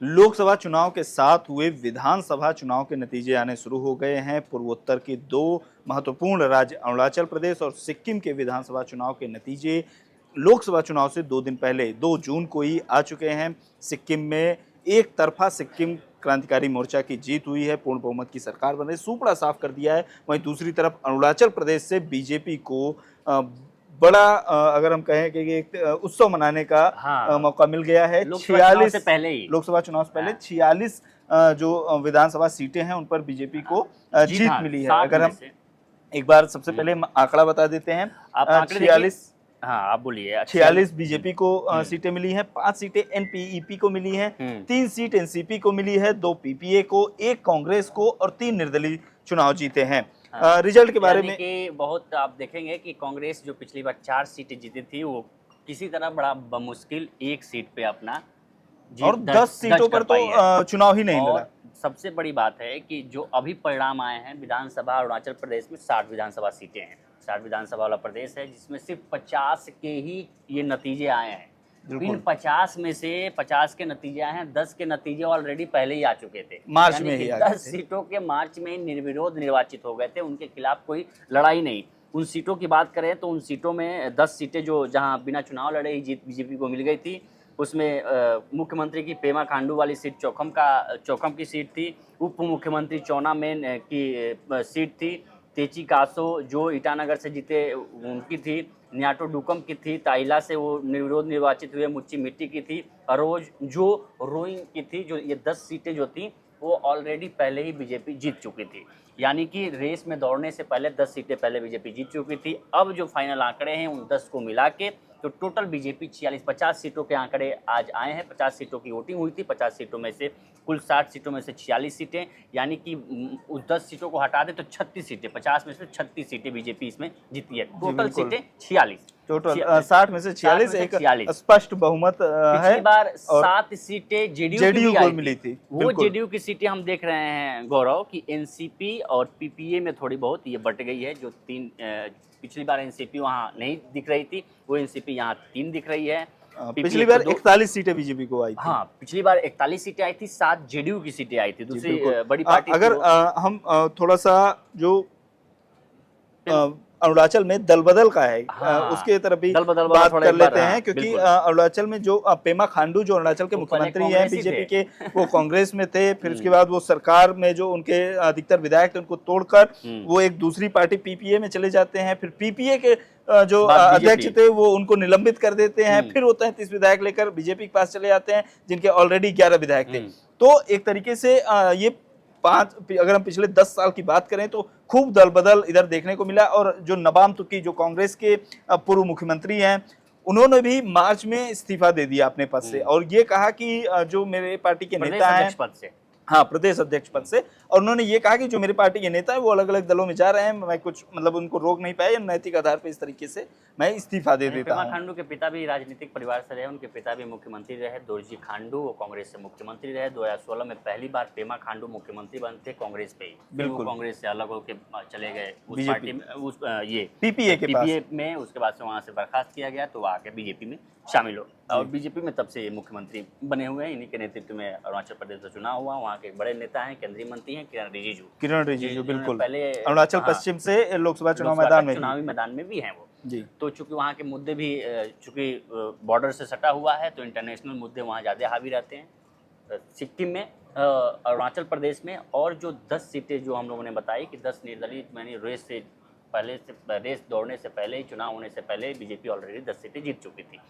लोकसभा चुनाव के साथ हुए विधानसभा चुनाव के नतीजे आने शुरू हो गए हैं। पूर्वोत्तर के दो महत्वपूर्ण राज्य अरुणाचल प्रदेश और सिक्किम के विधानसभा चुनाव के नतीजे लोकसभा चुनाव से 2 दिन पहले 2 जून को ही आ चुके हैं। सिक्किम में एक तरफा सिक्किम क्रांतिकारी मोर्चा की जीत हुई है, पूर्ण बहुमत की सरकार बन रही, सूपड़ा साफ कर दिया है। वहीं दूसरी तरफ अरुणाचल प्रदेश से बीजेपी को बड़ा अगर हम कहें कि एक उत्सव मनाने का हाँ, मौका मिल गया है। लोकसभा चुनाव से 46 पहले ही लोकसभा चुनाव से पहले हाँ। 46 जो विधानसभा सीटें हैं उन पर बीजेपी को जीत हाँ, मिली है। 7 अगर में हम से। एक बार सबसे पहले आंकड़ा बता देते हैं। आप आंकड़े देखिए। 46 हाँ, आप बोलिए। 46 बीजेपी को हम्म। सीटें मिली हैं, 5 सीटें एनपीईपी को मिली हैं, हम्म। 3 सीट एनसीपी को मिली है, 2 पीपीए को, 1 कांग्रेस को और 3 निर्दलीय चुनाव जीते हैं। हाँ, रिजल्ट के बारे यानी में कि बहुत आप देखेंगे कि कांग्रेस जो पिछली बार 4 सीटें जीती थी, वो किसी तरह बड़ा बमुश्किल 1 सीट पे अपना जीत और 10 सीटों दर्ज पर कर तो पाई है। चुनाव ही नहीं लड़ा। और सबसे बड़ी बात है कि जो अभी परिणाम आए हैं, विधानसभा अरुणाचल प्रदेश में 60 विधानसभा सीटें हैं। 60 विधानसभा वाला प्रदेश है, जिसमें सिर्फ 50 के ही ये नतीजे आए हैं। इन 50 में से 50 के नतीजे आए हैं, 10 के नतीजे ऑलरेडी पहले ही आ चुके थे। मार्च में ही आ गए 10 सीटों के मार्च में निर्विरोध निर्वाचित हो गए थे, उनके खिलाफ कोई लड़ाई नहीं। उन सीटों की बात करें तो उन सीटों में 10 सीटें जो जहां बिना चुनाव लड़े ही जीत बीजेपी को मिल गई थी। उसमें मुख्यमंत्री की पेमा खांडू वाली सीट चौखम की सीट थी। उप मुख्यमंत्री चौना मेन की सीट थी। तेची कासो जो ईटानगर से जीते उनकी थी। न्याटो डुकम की थी। ताइला से वो निर्विरोध निर्वाचित हुए, मुच्ची मिट्टी की थी। अरोज जो रोइंग की थी। जो ये 10 सीटें जो थी वो ऑलरेडी पहले ही बीजेपी जीत चुकी थी। यानी कि रेस में दौड़ने से पहले 10 सीटें पहले बीजेपी जीत चुकी थी। अब जो फाइनल आंकड़े हैं उन 10 को मिला के तो टोटल बीजेपी 50 सीटों के आंकड़े आज आए हैं। 50 सीटों की वोटिंग हुई थी। 50 सीटों में से कुल 60 सीटों में से 46 सीटें, यानी कि उस 10 सीटों को हटा दे तो 36 सीटें, 50 में से 36 सीटें बीजेपी इसमें जीती है। टोटल सीटें 46। टोटल 60 में से 46 एक 46 स्पष्ट बहुमत है। पिछली बार और 7 सीटें जेडीयू जेडीयू की को आई मिली थी। थी। वो बिल्कुल। जेडीयू की सीटें हम देख रहे हैं गौरव कि एनसीपी और पीपीए में थोड़ी बहुत ये बट गई है। जो 3 पिछली बार एनसीपी वहाँ नहीं दिख रही थी, वो एनसीपी यहाँ 3 दिख रही है। पिछली बार 41 सीटें बीजेपी को आई थी। हाँ, पिछली बार 41 सीटें आई थी, 7 जेडीयू की सीटें आई थी। दूसरी बड़ी पार्टी अगर हम थोड़ा सा जो अरुणाचल में दल बदल का है उसके तरफ भी बात कर लेते हैं, क्योंकि अरुणाचल में जो पेमा खांडू जो अरुणाचल के मुख्यमंत्री हैं बीजेपी के, वो कांग्रेस में थे। फिर उसके बाद वो सरकार में जो उनके अधिकतर विधायक थे उनको तोड़कर वो एक दूसरी पार्टी पीपीए में चले जाते हैं। फिर पीपीए के जो अध्यक्ष थे वो उनको निलंबित कर देते हैं। फिर वो 33 विधायक लेकर बीजेपी के पास चले जाते हैं, जिनके ऑलरेडी 11 विधायक थे। तो एक तरीके से ये अगर हम पिछले 10 साल की बात करें तो खूब दल बदल इधर देखने को मिला। और जो नबाम तुर्की जो कांग्रेस के पूर्व मुख्यमंत्री हैं, उन्होंने भी मार्च में इस्तीफा दे दिया अपने पद से और ये कहा कि जो मेरे पार्टी के नेता हैं, हाँ, प्रदेश अध्यक्ष पद से, और उन्होंने ये कहा कि जो मेरी पार्टी के नेता है वो अलग अलग दलों में जा रहे हैं, मैं कुछ मतलब उनको रोक नहीं पाया, नैतिक आधार पर इस तरीके से मैं इस्तीफा दे देता हूं। पेमा खांडू के पिता भी राजनीतिक परिवार से रहे, उनके पिता भी मुख्यमंत्री रहे। दोरजी खांडू वो कांग्रेस से मुख्यमंत्री रहे। 2016 में पहली बार पेमा खांडू मुख्यमंत्री बनते कांग्रेस पे ही। बिल्कुल, कांग्रेस से अलग होकर चले गए उस पार्टी में, उस ये पीपीए में। उसके बाद से वहाँ से बर्खास्त किया गया तो आके बीजेपी में शामिल हो, और बीजेपी में तब से मुख्यमंत्री बने हुए हैं। इन्हीं के नेतृत्व में अरुणाचल प्रदेश का चुनाव हुआ। वहाँ के बड़े नेता हैं, केंद्रीय मंत्री हैं किरण रिजिजू। बिल्कुल, पहले अरुणाचल पश्चिम से लोकसभा चुनावी मैदान में भी हैं वो जी। तो चूंकि वहाँ के मुद्दे भी चूंकि बॉर्डर से सटा हुआ है तो इंटरनेशनल मुद्दे वहाँ ज़्यादा हावी रहते हैं। सिक्किम में, अरुणाचल प्रदेश में, और जो 10 सीटें जो हम लोगों ने बताई कि 10 निर्दलीय, मैंने रेस दौड़ने से पहले ही, चुनाव होने से पहले बीजेपी ऑलरेडी 10 सीटें जीत चुकी थी।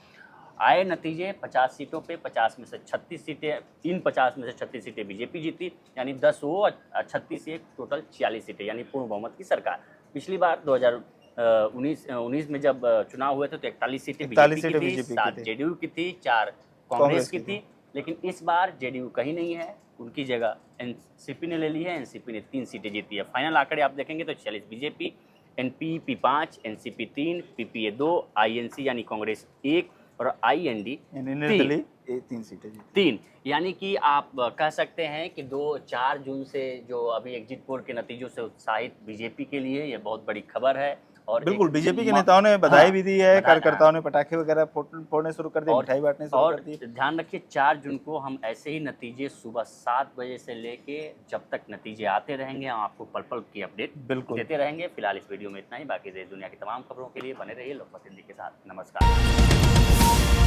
आए नतीजे 50 सीटों पे 50 में से 36 सीटें, इन 50 में से 36 सीटें बीजेपी जीती, यानी 10 वो 36 एक टोटल 46 सीटें, यानी पूर्ण बहुमत की सरकार। पिछली बार 2019 में जब चुनाव हुए थे तो 41 सीटें बीजेपी की थी, 7 जेडीयू की थी, 4 कांग्रेस की थी। लेकिन इस बार जेडीयू कहीं नहीं है, उनकी जगह एनसीपी ने ले ली है। एनसीपी ने 3 सीटें जीती है। फाइनल आंकड़े आप देखेंगे तो 46 BJP, NPP 5, NCP 3, PPA 2, INC यानी कांग्रेस 1 और आईएनडी 3 सीटें 3। यानी कि आप कह सकते हैं कि 2-4 जून से जो अभी एग्जिट पोल के नतीजों से उत्साहित बीजेपी के लिए ये बहुत बड़ी खबर है। और बिल्कुल, एक बीजेपी के नेताओं ने बधाई भी दी है, बधाई- कार्यकर्ताओं ने पटाखे वगैरह फोड़ने शुरू कर दिए, और मिठाई बांटने शुरू और कर दिए। ध्यान रखिए 4 जून को हम ऐसे ही नतीजे सुबह 7 बजे से लेके जब तक नतीजे आते रहेंगे हम आपको पल पल की अपडेट बिल्कुल। देते रहेंगे। फिलहाल इस वीडियो में इतना ही, बाकी देश दुनिया की तमाम खबरों के लिए बने रहिए लोकमत हिंदी के साथ। नमस्कार।